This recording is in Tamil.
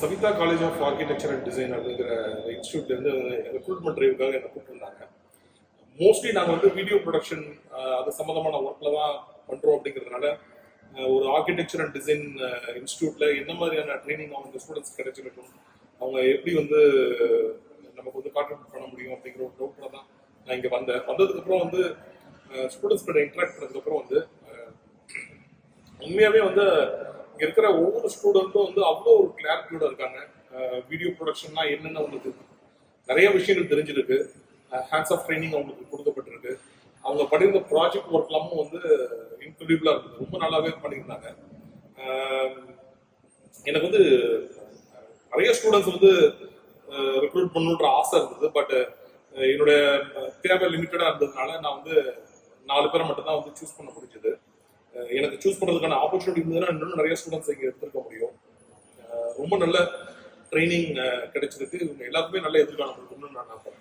Savitha college of architecture and design அப்படிங்கிற இன்ஸ்டியூட்லேருந்து ரெக்ரூட்மெண்ட் ட்ரைவுக்காக என்னை கூப்பிட்டுருந்தாங்க. மோஸ்ட்லி நாங்கள் வந்து வீடியோ ப்ரொடக்ஷன் அது சம்மந்தமான ஒர்க்கில் தான் பண்ணுறோம். அப்படிங்கிறதுனால ஒரு ஆர்கிடெக்சர் அண்ட் டிசைன் இன்ஸ்டியூட்டில் என்ன மாதிரியான ட்ரைனிங் அவங்க ஸ்டூடெண்ட்ஸ் கிடைச்சிருக்கும், அவங்க எப்படி வந்து நமக்கு வந்து கான்ட்ரிபியூட் பண்ண முடியும் அப்படிங்கிற ஒரு டவுட்டில் தான் நான் இங்கே வந்ததுக்கப்புறம் வந்து ஸ்டூடெண்ட்ஸ் கிட்ட இன்ட்ராக்ட் பண்ணதுக்கப்புறம் வந்து உண்மையாகவே வந்து இங்கே இருக்கிற ஒவ்வொரு ஸ்டூடெண்ட்டும் வந்து அவ்வளோ ஒரு கிளாரிட்டியோட இருக்காங்க. வீடியோ ப்ரொடக்ஷன்னா என்னென்ன அவங்களுக்கு நிறைய விஷயங்கள் தெரிஞ்சிருக்கு. ஹேண்ட்ஸ் ஆஃப் ட்ரைனிங் அவங்களுக்கு கொடுக்கப்பட்டிருக்கு. அவங்க பண்ணியிருந்த ப்ராஜெக்ட் ஒர்க் எல்லாமும் வந்து இன்க்ரெடிபிளாக இருக்குது. ரொம்ப நல்லாவே பண்ணியிருந்தாங்க. எனக்கு வந்து நிறைய ஸ்டூடெண்ட்ஸ் வந்து ரெக்ரூட் பண்ணணுன்ற ஆசை இருந்தது. பட் என்னுடைய தேவை லிமிட்டடாக இருந்ததுனால நான் வந்து 4 பேரை மட்டும்தான் வந்து சூஸ் பண்ண முடிஞ்சது. எனக்கு சூஸ் பண்ணுறதுக்கான ஆப்பர்ச்சுனிட்டி இருந்ததுன்னா இன்னும் நிறைய ஸ்டூடெண்ட்ஸ் இங்கே எடுத்துருக்க முடியும். ரொம்ப நல்ல ட்ரைனிங் கிடைச்சிருக்கு. இவங்க எல்லாருக்குமே நல்ல எதிர்காலம் இருக்குன்னு நான் நம்புறேன்.